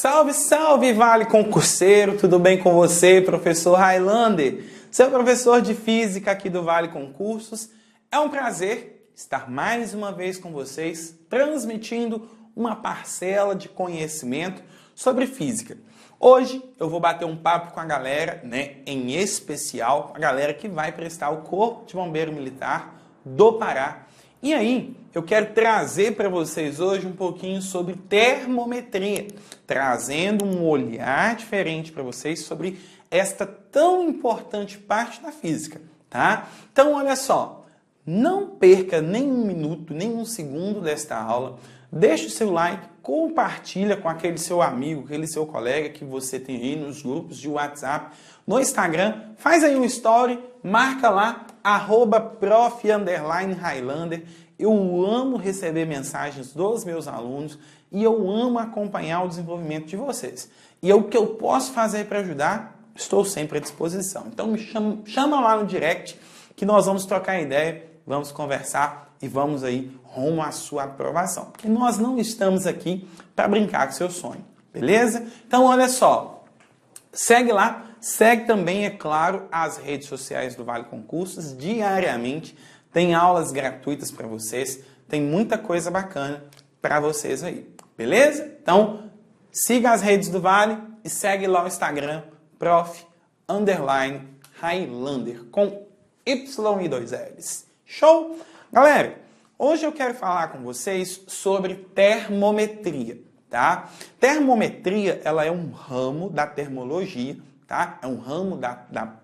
Salve, salve, Vale Concurseiro! Tudo bem com você, professor Highlander? Seu professor de Física aqui do Vale Concursos. É um prazer estar mais uma vez com vocês, transmitindo uma parcela de conhecimento sobre Física. Hoje eu vou bater um papo com a galera, em especial a galera que vai prestar o Corpo de Bombeiro Militar do Pará. E aí, eu quero trazer para vocês hoje um pouquinho sobre termometria, trazendo um olhar diferente para vocês sobre esta tão importante parte da física, tá? Então, olha só, não perca nem um minuto, nem um segundo desta aula, deixe o seu like, compartilha com aquele seu amigo, aquele seu colega que você tem aí nos grupos de WhatsApp, no Instagram, faz aí um story, marca lá, @prof_Highlander. Eu amo receber mensagens dos meus alunos e eu amo acompanhar o desenvolvimento de vocês. E o que eu posso fazer para ajudar, estou sempre à disposição. Então me chama lá no direct que nós vamos trocar ideia, vamos conversar e vamos aí rumo à sua aprovação. Porque nós não estamos aqui para brincar com seu sonho, beleza? Então olha só, segue lá. Segue também, é claro, as redes sociais do Vale Concursos diariamente. Tem aulas gratuitas para vocês. Tem muita coisa bacana para vocês aí. Beleza? Então, siga as redes do Vale e segue lá o Instagram, prof_Highlander, com Y e 2 L's. Show? Galera, hoje eu quero falar com vocês sobre termometria, tá? Termometria, ela é um ramo da termologia, tá? É um ramo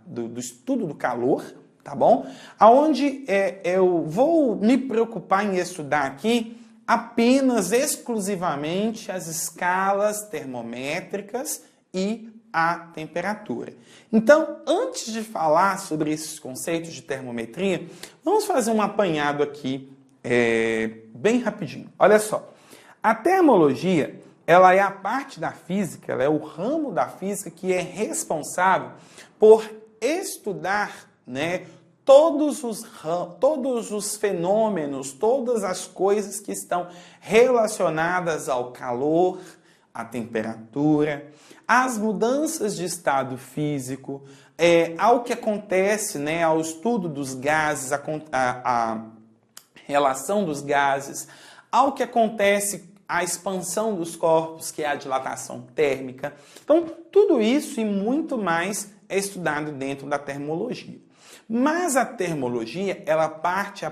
do estudo do calor, tá bom? Aonde eu vou me preocupar em estudar aqui apenas, exclusivamente, as escalas termométricas e a temperatura. Então, antes de falar sobre esses conceitos de termometria, vamos fazer um apanhado aqui bem rapidinho. Olha só, a termologia, ela é a parte da física, ela é o ramo da física que é responsável por estudar, todos os fenômenos, todas as coisas que estão relacionadas ao calor, à temperatura, às mudanças de estado físico, ao que acontece, ao estudo dos gases, a relação dos gases, ao que acontece a expansão dos corpos, que é a dilatação térmica. Então, tudo isso e muito mais é estudado dentro da termologia. Mas a termologia, ela parte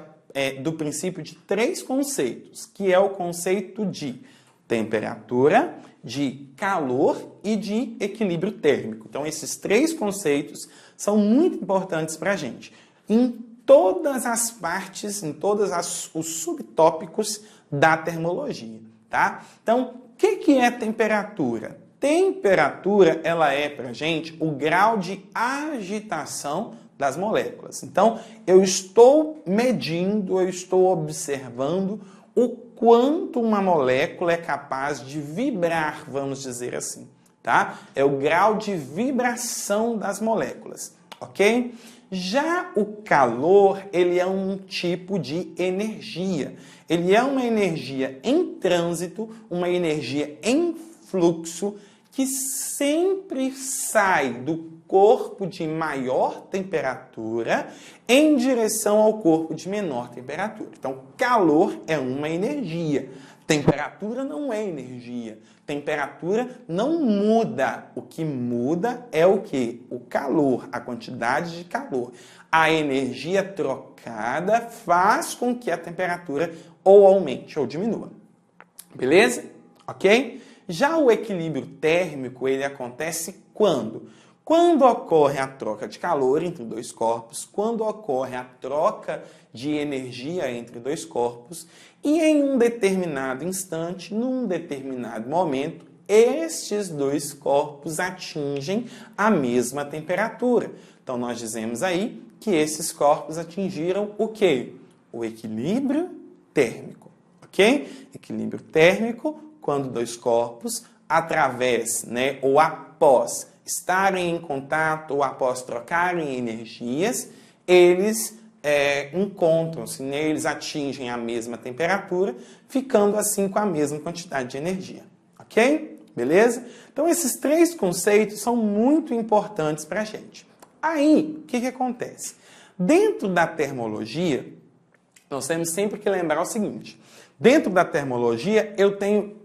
do princípio de 3 conceitos, que é o conceito de temperatura, de calor e de equilíbrio térmico. Então, esses 3 conceitos são muito importantes para a gente. Em todas as partes, em todos os subtópicos da termologia. Tá? Então, o que é temperatura? Temperatura, ela é para a gente o grau de agitação das moléculas. Então, eu estou medindo, eu estou observando o quanto uma molécula é capaz de vibrar, vamos dizer assim. Tá? É o grau de vibração das moléculas, ok? Já o calor, ele é um tipo de energia. Ele é uma energia em trânsito, uma energia em fluxo, que sempre sai do corpo de maior temperatura em direção ao corpo de menor temperatura. Então, calor é uma energia. Temperatura não é energia. Temperatura não muda. O que muda é o quê? O calor, a quantidade de calor. A energia trocada faz com que a temperatura ou aumente ou diminua. Beleza? Ok? Já o equilíbrio térmico, ele acontece quando? Quando ocorre a troca de calor entre 2 corpos, quando ocorre a troca de energia entre 2 corpos, e em um determinado instante, num determinado momento, estes 2 corpos atingem a mesma temperatura. Então, nós dizemos aí que esses corpos atingiram o quê? O equilíbrio térmico, ok? Equilíbrio térmico, quando 2 corpos, através, ou após estarem em contato ou após trocarem energias, eles encontram-se, eles atingem a mesma temperatura, ficando assim com a mesma quantidade de energia, ok? beleza? Então, esses 3 conceitos são muito importantes para a gente. Aí, o que acontece? Dentro da termologia, nós temos sempre que lembrar o seguinte. Dentro da termologia, eu tenho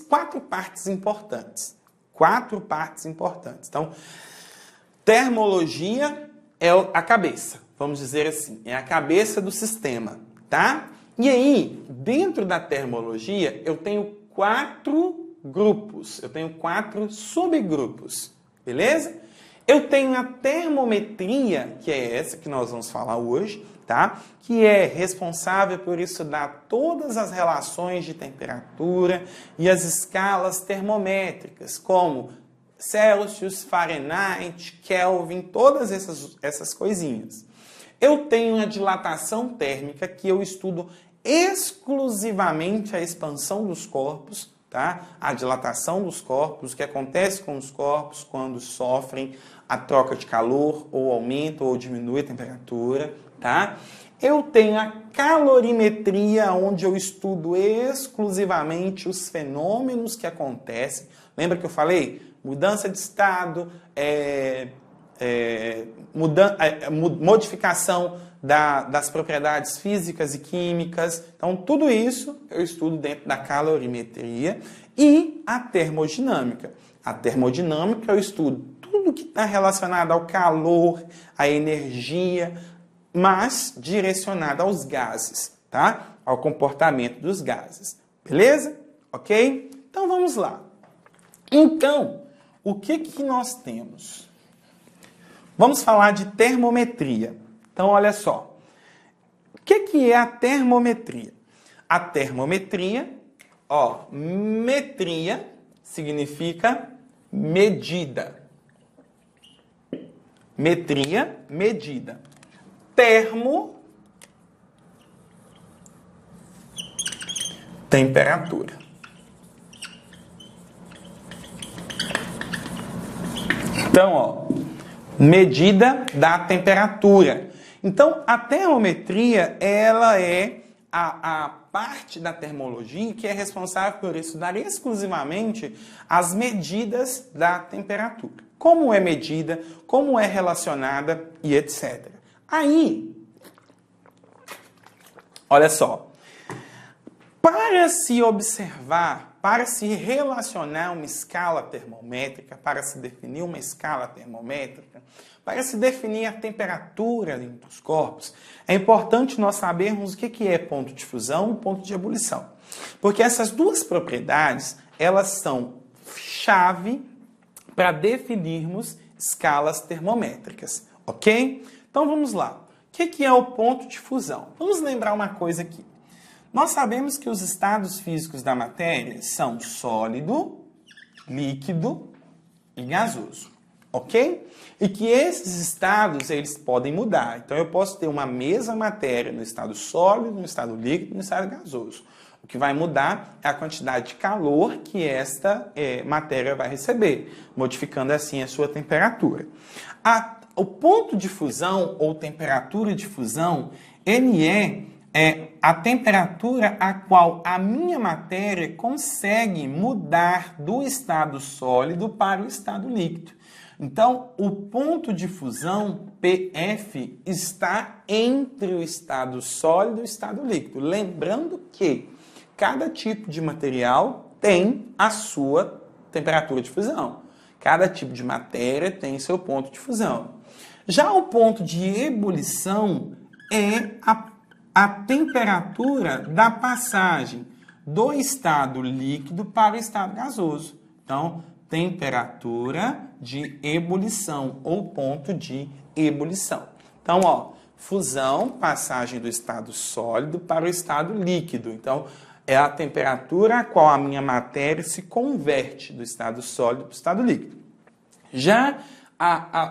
4 partes importantes. 4 partes importantes. Então, termologia é a cabeça, vamos dizer assim. É a cabeça do sistema, tá? E aí, dentro da termologia, eu tenho 4 grupos. Eu tenho 4 subgrupos, beleza? Eu tenho a termometria, que é essa que nós vamos falar hoje, tá? Que é responsável por estudar todas as relações de temperatura e as escalas termométricas, como Celsius, Fahrenheit, Kelvin, todas essas coisinhas. Eu tenho a dilatação térmica, que eu estudo exclusivamente a expansão dos corpos, tá? A dilatação dos corpos, o que acontece com os corpos quando sofrem a troca de calor, ou aumenta ou diminui a temperatura, tá? Eu tenho a calorimetria, onde eu estudo exclusivamente os fenômenos que acontecem. Lembra que eu falei? Mudança de estado, modificação das propriedades físicas e químicas. Então, tudo isso eu estudo dentro da calorimetria e a termodinâmica. A termodinâmica eu estudo tudo que está relacionado ao calor, à energia, mas direcionado aos gases, tá? Ao comportamento dos gases. Beleza? Ok? Então, vamos lá. Então, o que nós temos? Vamos falar de termometria. Então, olha só. O que é a termometria? A termometria, metria significa medida. Metria, medida. Termo, temperatura. Então, medida da temperatura. Então, a termometria, ela é a parte da termologia que é responsável por estudar exclusivamente as medidas da temperatura. Como é medida, como é relacionada e etc. Aí, olha só, para se observar, para se relacionar uma escala termométrica, para se definir uma escala termométrica, para se definir a temperatura dentro dos corpos, é importante nós sabermos o que é ponto de fusão e ponto de ebulição. Porque essas duas propriedades, elas são chave para definirmos escalas termométricas, ok? Então vamos lá. O que é o ponto de fusão? Vamos lembrar uma coisa aqui. Nós sabemos que os estados físicos da matéria são sólido, líquido e gasoso, ok? E que esses estados, eles podem mudar. Então, eu posso ter uma mesma matéria no estado sólido, no estado líquido e no estado gasoso. O que vai mudar é a quantidade de calor que esta matéria vai receber, modificando assim a sua temperatura. O ponto de fusão, ou temperatura de fusão, ele é a temperatura a qual a minha matéria consegue mudar do estado sólido para o estado líquido. Então, o ponto de fusão, PF, está entre o estado sólido e o estado líquido. Lembrando que cada tipo de material tem a sua temperatura de fusão. Cada tipo de matéria tem seu ponto de fusão. Já o ponto de ebulição é a temperatura da passagem do estado líquido para o estado gasoso. Então, temperatura de ebulição ou ponto de ebulição. Então, fusão, passagem do estado sólido para o estado líquido. Então, é a temperatura a qual a minha matéria se converte do estado sólido para o estado líquido. Já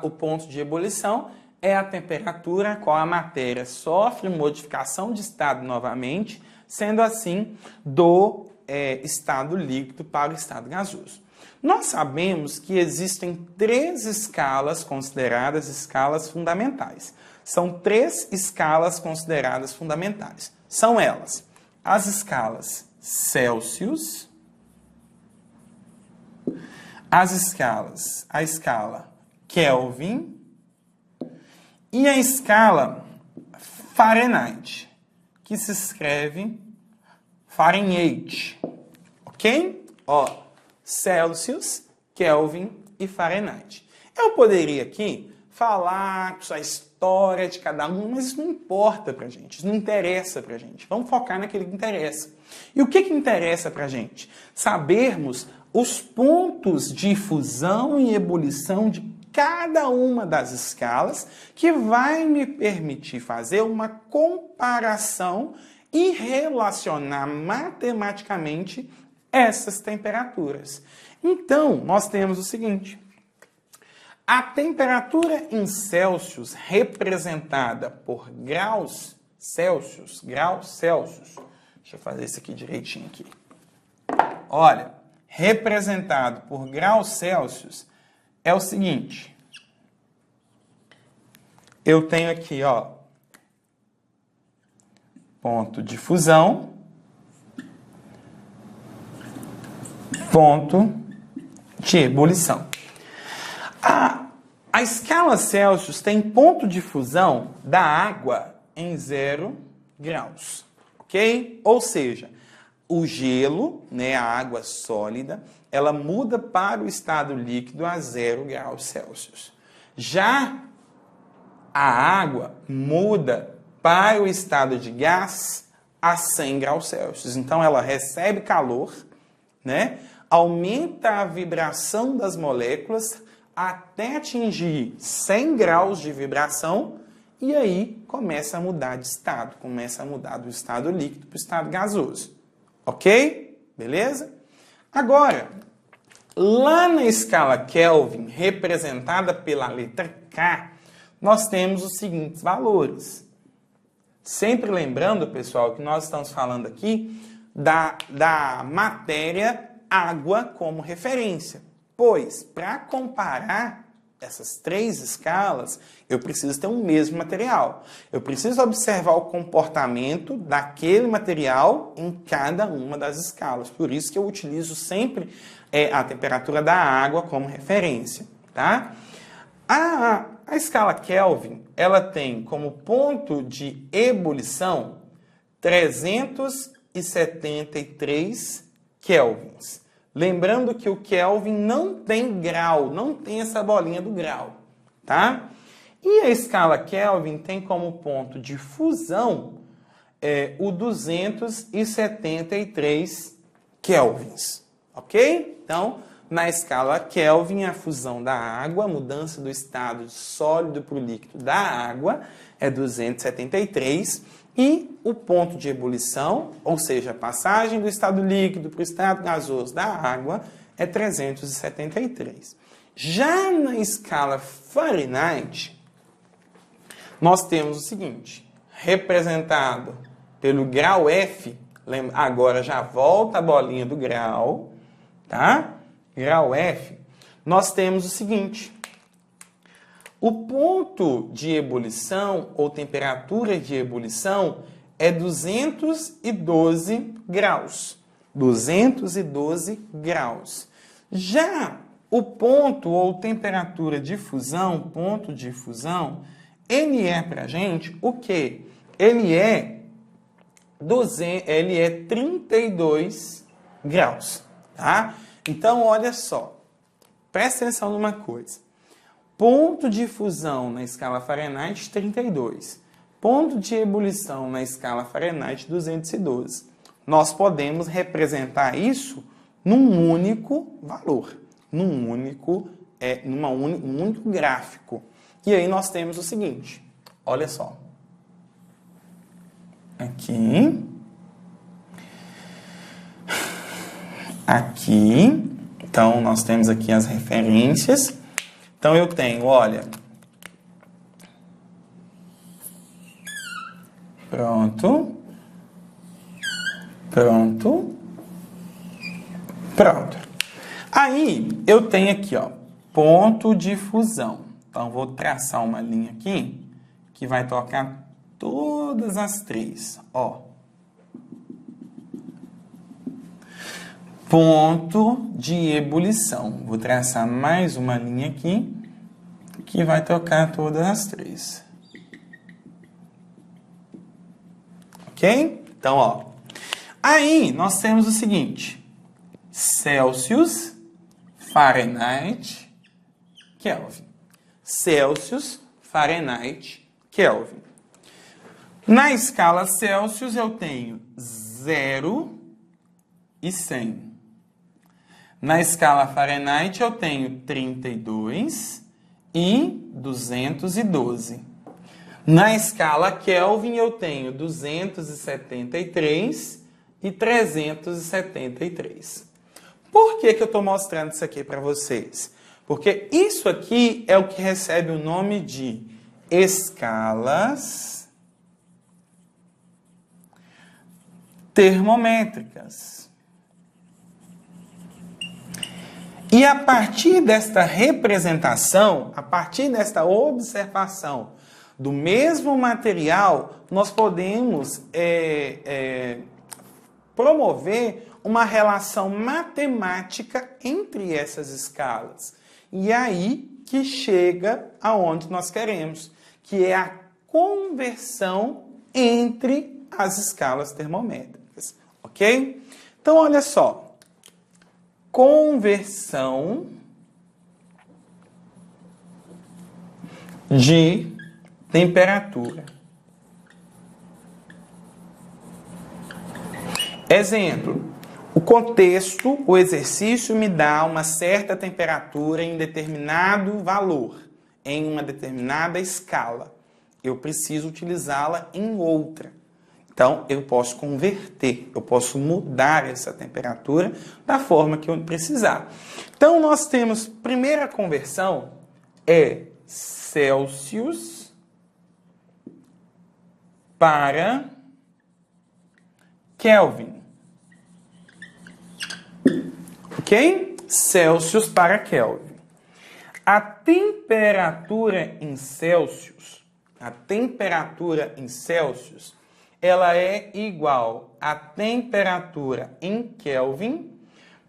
o ponto de ebulição é a temperatura a qual a matéria sofre modificação de estado novamente, sendo assim do estado líquido para o estado gasoso. Nós sabemos que existem 3 escalas consideradas escalas fundamentais. São 3 escalas consideradas fundamentais. São elas: as escalas Celsius, as escalas, a escala Kelvin e a escala Fahrenheit, que se escreve Fahrenheit, ok? Ó, Celsius, Kelvin e Fahrenheit. Eu poderia aqui falar a história de cada um, mas isso não importa pra gente, isso não interessa pra gente. Vamos focar naquilo que interessa. E o que interessa pra gente? Sabermos os pontos de fusão e ebulição de cada uma das escalas, que vai me permitir fazer uma comparação e relacionar matematicamente essas temperaturas. Então, nós temos o seguinte: a temperatura em Celsius representada por graus Celsius, deixa eu fazer isso aqui direitinho aqui. Olha, representado por graus Celsius é o seguinte. Eu tenho aqui, ó, ponto de fusão, ponto de ebulição. A escala Celsius tem ponto de fusão da água em 0 graus, ok? Ou seja, o gelo, né, a água sólida, ela muda para o estado líquido a 0 graus Celsius. Já a água muda para o estado de gás a 100 graus Celsius. Então, ela recebe calor, né, aumenta a vibração das moléculas até atingir 100 graus de vibração e aí começa a mudar de estado, começa a mudar do estado líquido para o estado gasoso. Ok? Beleza? Agora, lá na escala Kelvin, representada pela letra K, nós temos os seguintes valores. Sempre lembrando, pessoal, que nós estamos falando aqui da matéria água como referência. Pois, para comparar essas três escalas, eu preciso ter um mesmo material. Eu preciso observar o comportamento daquele material em cada uma das escalas. Por isso que eu utilizo sempre a temperatura da água como referência, tá? A escala Kelvin, ela tem como ponto de ebulição 373 kelvins. Lembrando que o Kelvin não tem grau, não tem essa bolinha do grau, tá? E a escala Kelvin tem como ponto de fusão o 273 kelvins, ok? Então, na escala Kelvin, a fusão da água, a mudança do estado sólido para o líquido da água é 273 e o ponto de ebulição, ou seja, a passagem do estado líquido para o estado gasoso da água, é 373. Já na escala Fahrenheit, nós temos o seguinte, representado pelo grau F, agora já volta a bolinha do grau, tá? Grau F, nós temos o seguinte, o ponto de ebulição ou temperatura de ebulição é 212 graus. 212 graus. Já o ponto ou temperatura de fusão, ponto de fusão, ele é pra gente o quê? Ele é 32 graus, tá? Então, olha só. Presta atenção numa coisa. Ponto de fusão na escala Fahrenheit, 32. Ponto de ebulição na escala Fahrenheit, 212. Nós podemos representar isso num único valor, num único gráfico. E aí nós temos o seguinte, olha só. Aqui. Aqui. Então, nós temos aqui as referências. Então, eu tenho, olha, pronto, pronto. Aí, eu tenho aqui, ó, ponto de fusão. Então, vou traçar uma linha aqui, que vai tocar todas as três, ó. ponto de ebulição. Vou traçar mais uma linha aqui, que vai tocar todas as três. Ok? Então, ó. Aí, nós temos o seguinte. Celsius, Fahrenheit, Kelvin. Celsius, Fahrenheit, Kelvin. Na escala Celsius, eu tenho 0 e 100. Na escala Fahrenheit, eu tenho 32 e 212. Na escala Kelvin, eu tenho 273 e 373. Por que eu estou mostrando isso aqui para vocês? Porque isso aqui é o que recebe o nome de escalas termométricas. E a partir desta representação, a partir desta observação do mesmo material, nós podemos promover uma relação matemática entre essas escalas. E aí que chega aonde nós queremos, que é a conversão entre as escalas termométricas, ok? Então, olha só. Conversão de temperatura. Exemplo, o contexto, o exercício me dá uma certa temperatura em determinado valor, em uma determinada escala. Eu preciso utilizá-la em outra. Então, eu posso converter, eu posso mudar essa temperatura da forma que eu precisar. Então, nós temos, primeira conversão é Celsius para Kelvin. Ok? Celsius para Kelvin. A temperatura em Celsius, ela é igual à temperatura em Kelvin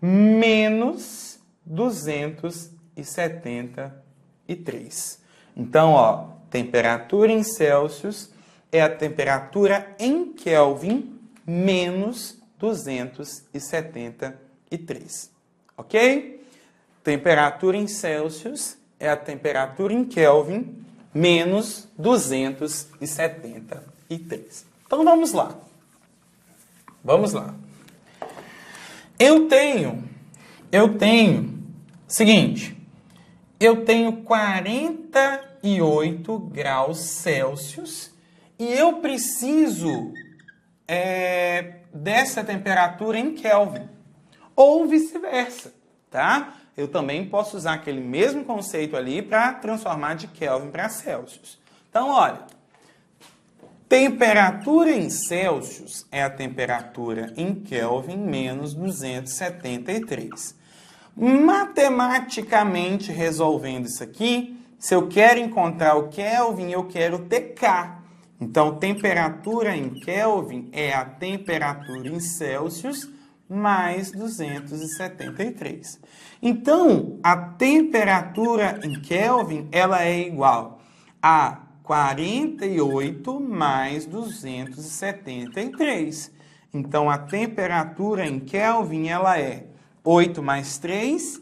menos 273. Então, ó, temperatura em Celsius é a temperatura em Kelvin menos 273. Ok? Temperatura em Celsius é a temperatura em Kelvin menos 273. Então, vamos lá. Vamos lá. Eu tenho, seguinte, eu tenho 48 graus Celsius e eu preciso dessa temperatura em Kelvin, ou vice-versa, tá? Eu também posso usar aquele mesmo conceito ali para transformar de Kelvin para Celsius. Então, olha, temperatura em Celsius é a temperatura em Kelvin menos 273. Matematicamente resolvendo isso aqui, se eu quero encontrar o Kelvin, eu quero ter K. Então, temperatura em Kelvin é a temperatura em Celsius mais 273. Então, a temperatura em Kelvin, ela é igual a 48 mais 273. Então, a temperatura em Kelvin, ela é 8 mais 3,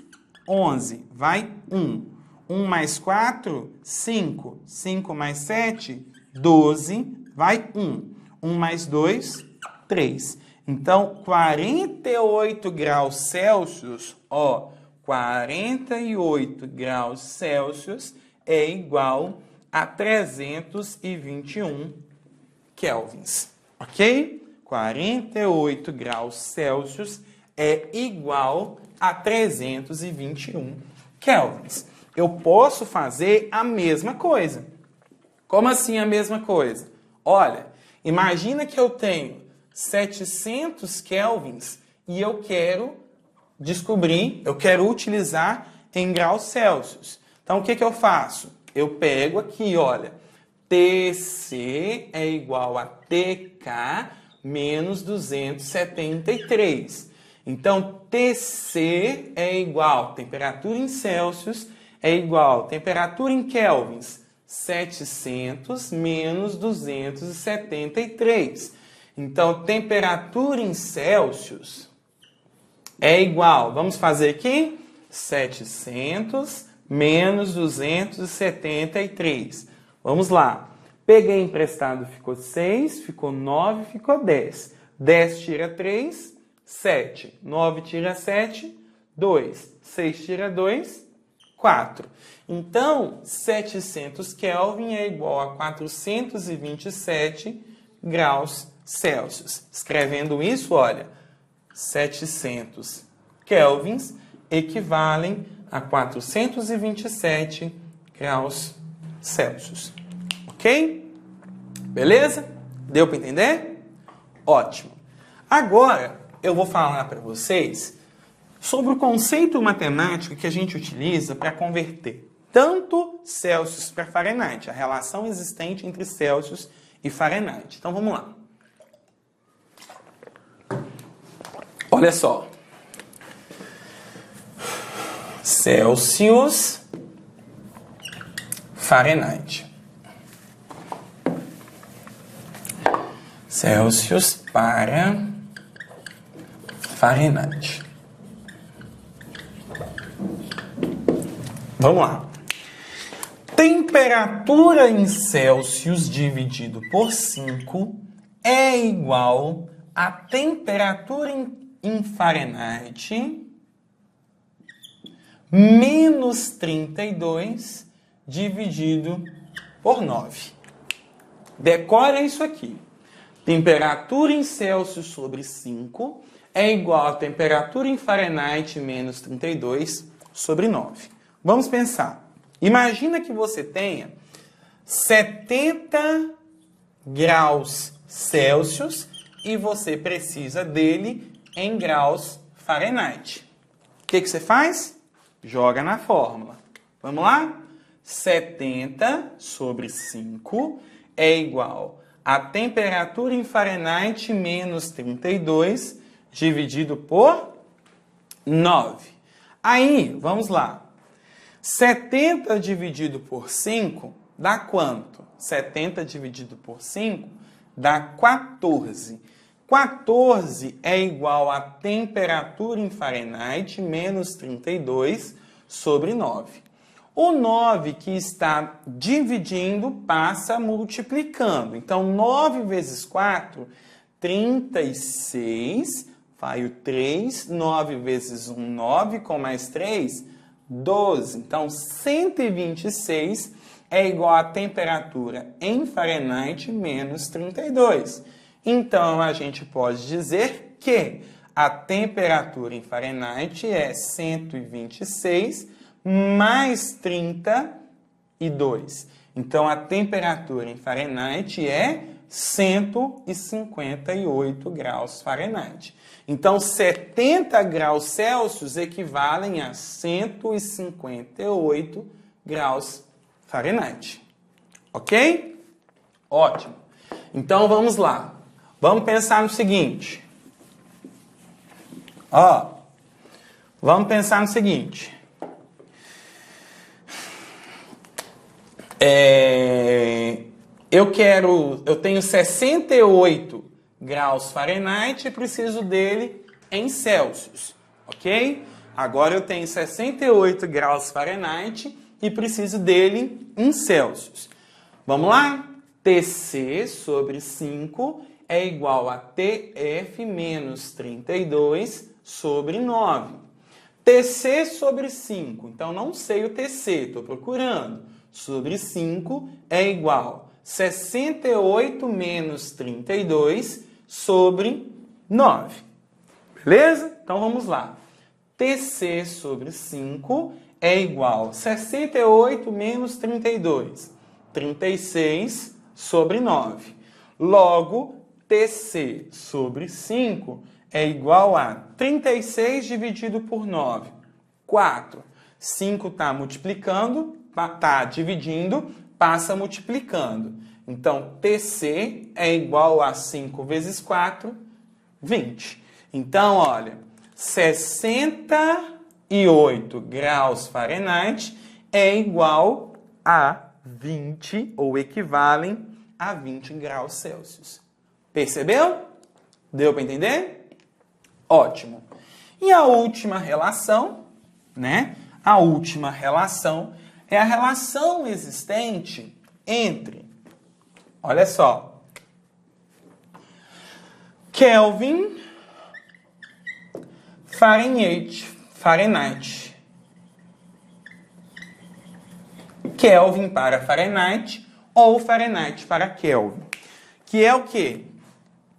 11. Vai 1. 1 mais 4, 5. 5 mais 7, 12. Vai 1. 1 mais 2, 3. Então, 48 graus Celsius, ó, 48 graus Celsius é igual a 321 kelvins, ok? 48 graus Celsius é igual a 321 kelvins. Eu posso fazer a mesma coisa. Como assim a mesma coisa? Olha, imagina que eu tenho 700 kelvins e eu quero utilizar em graus Celsius. Então, o que eu faço? Eu pego aqui, olha, TC é igual a TK menos 273. Então, TC é igual, temperatura em Celsius, é igual, temperatura em kelvins, 700 menos 273. Então, temperatura em Celsius é igual, vamos fazer aqui, 700 menos 273. Vamos lá. Peguei emprestado, ficou 6, ficou 9, ficou 10. 10 tira 3, 7. 9 tira 7, 2. 6 tira 2, 4. Então, 700 Kelvin é igual a 427 graus Celsius. Escrevendo isso, olha, 700 kelvins equivalem a 427 graus Celsius. Ok? Beleza? Deu para entender? Ótimo. Agora, eu vou falar para vocês sobre o conceito matemático que a gente utiliza para converter tanto Celsius para Fahrenheit, a relação existente entre Celsius e Fahrenheit. Então, vamos lá. Olha só. Celsius, Fahrenheit. Celsius para Fahrenheit. Vamos lá. Temperatura em Celsius dividido por 5 é igual a temperatura em Fahrenheit menos 32 dividido por 9. Decora isso aqui. Temperatura em Celsius sobre 5 é igual a temperatura em Fahrenheit menos 32 sobre 9. Vamos pensar. Imagina que você tenha 70 graus Celsius e você precisa dele em graus Fahrenheit. O que você faz? Joga na fórmula. Vamos lá? 70 sobre 5 é igual a temperatura em Fahrenheit menos 32 dividido por 9. Aí, vamos lá. 70 dividido por 5 dá quanto? 70 dividido por 5 dá 14. 14 é igual a temperatura em Fahrenheit menos 32 sobre 9. O 9 que está dividindo passa multiplicando. Então, 9 vezes 4, 36. Vai o 3. 9 vezes 1, 9. Com mais 3, 12. Então, 126 é igual a temperatura em Fahrenheit menos 32. Então, a gente pode dizer que a temperatura em Fahrenheit é 126 mais 32. Então, a temperatura em Fahrenheit é 158 graus Fahrenheit. Então, 70 graus Celsius equivalem a 158 graus Fahrenheit. Ok? Ótimo. Então, vamos lá. Vamos pensar no seguinte. Vamos pensar no seguinte. Eu tenho 68 graus Fahrenheit e preciso dele em Celsius, ok? Agora eu tenho 68 graus Fahrenheit e preciso dele em Celsius. Vamos lá? TC sobre 5 é igual a TF menos 32 sobre 9. TC sobre 5, então não sei o TC, estou procurando. Sobre 5 é igual a 68 menos 32 sobre 9. Beleza? Então vamos lá. TC sobre 5 é igual a 68 menos 32. 36 sobre 9. Logo, TC sobre 5 é igual a 36 dividido por 9. 4. 5 está multiplicando, está dividindo, passa multiplicando. Então, TC é igual a 5 vezes 4, 20. Então, olha, 68 graus Fahrenheit é igual a 20, ou equivalem a 20 graus Celsius. Percebeu? Deu para entender? Ótimo. E a última relação, né? A última relação é a relação existente entre, olha só, Kelvin, Fahrenheit. Kelvin para Fahrenheit ou Fahrenheit para Kelvin. Que é o quê?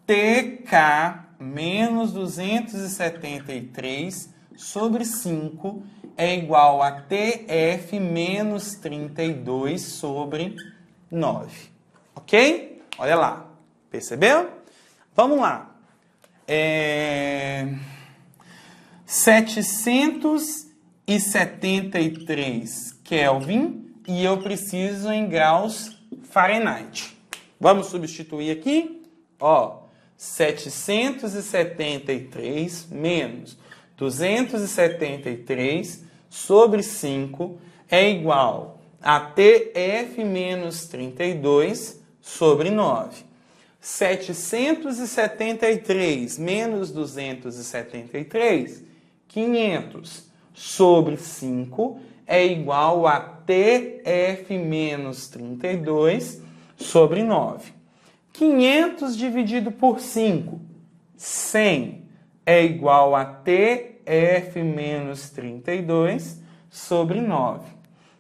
TK menos 273 sobre 5 é igual a TF menos 32 sobre 9. Ok? Olha lá. Percebeu? Vamos lá. 773 Kelvin e eu preciso em graus Fahrenheit. Vamos substituir aqui? Ó, 773 menos 273 sobre 5 é igual a TF menos 32 sobre 9. 773 menos 273, 500 sobre 5 é igual a TF menos 32 sobre 9. 500 dividido por 5, 100 é igual a TF menos 32 sobre 9.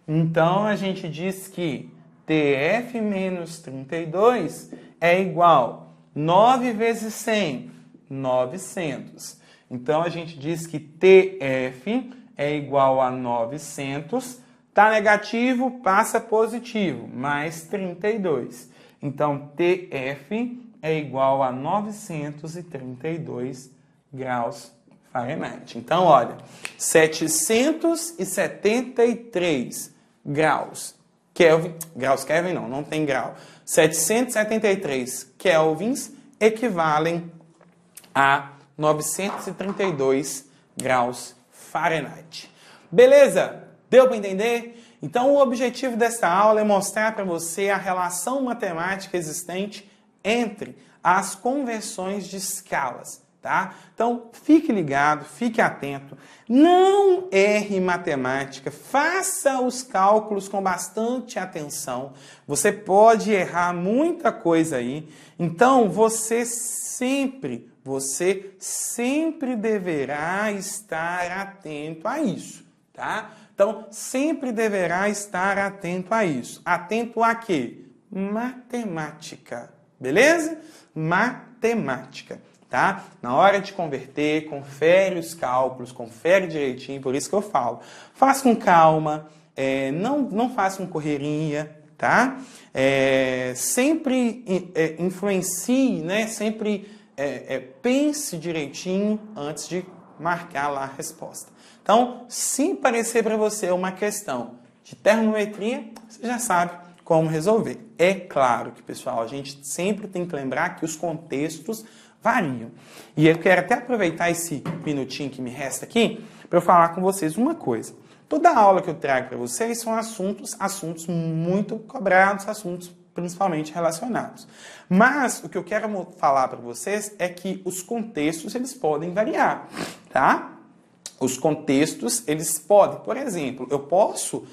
Então, a gente diz que TF menos 32 é igual 9 vezes 100, 900. Então, a gente diz que TF é igual a 900. Tá negativo, passa positivo, mais 32. Então, TF é igual a 932 graus Fahrenheit. Então, olha, 773 graus Kelvin, graus Kelvin não tem grau. 773 kelvins equivalem a 932 graus Fahrenheit. Beleza? Deu para entender? Então, o objetivo dessa aula é mostrar para você a relação matemática existente entre as conversões de escalas, tá? Então, fique ligado, fique atento, não erre matemática, faça os cálculos com bastante atenção. Você pode errar muita coisa aí, então você sempre deverá estar atento a isso, tá? Então, sempre deverá estar atento a isso. Atento a quê? Matemática. Beleza? Matemática. Tá? Na hora de converter, confere os cálculos, confere direitinho, por isso que eu falo. Faça com calma, não faça com correria, tá? Sempre influencie, né? Sempre pense direitinho antes de marcar lá a resposta. Então, se parecer para você uma questão de termometria, você já sabe como resolver. É claro que, pessoal, a gente sempre tem que lembrar que os contextos variam. E eu quero até aproveitar esse minutinho que me resta aqui para eu falar com vocês uma coisa. Toda aula que eu trago para vocês são assuntos muito cobrados, assuntos principalmente relacionados. Mas o que eu quero falar para vocês é que os contextos eles podem variar, tá? Os contextos eles podem, por exemplo, eu posso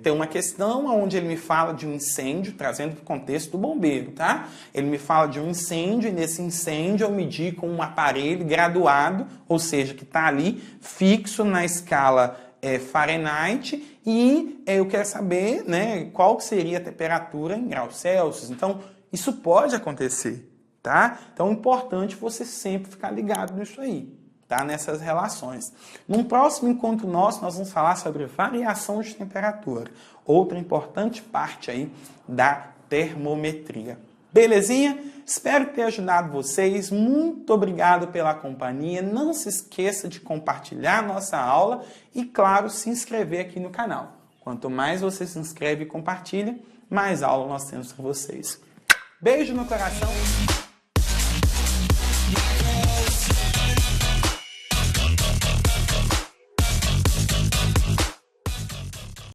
tem uma questão onde ele me fala de um incêndio, trazendo para o contexto do bombeiro, tá? Ele me fala de um incêndio e nesse incêndio eu medir com um aparelho graduado, ou seja, que está ali fixo na escala Fahrenheit e eu quero saber, né, qual seria a temperatura em graus Celsius. Então, isso pode acontecer, tá? Então, é importante você sempre ficar ligado nisso aí. Tá? Nessas relações. Num próximo encontro nosso, nós vamos falar sobre variação de temperatura, outra importante parte aí da termometria. Belezinha? Espero ter ajudado vocês. Muito obrigado pela companhia. Não se esqueça de compartilhar nossa aula e, claro, se inscrever aqui no canal. Quanto mais você se inscreve e compartilha, mais aula nós temos para vocês. Beijo no coração.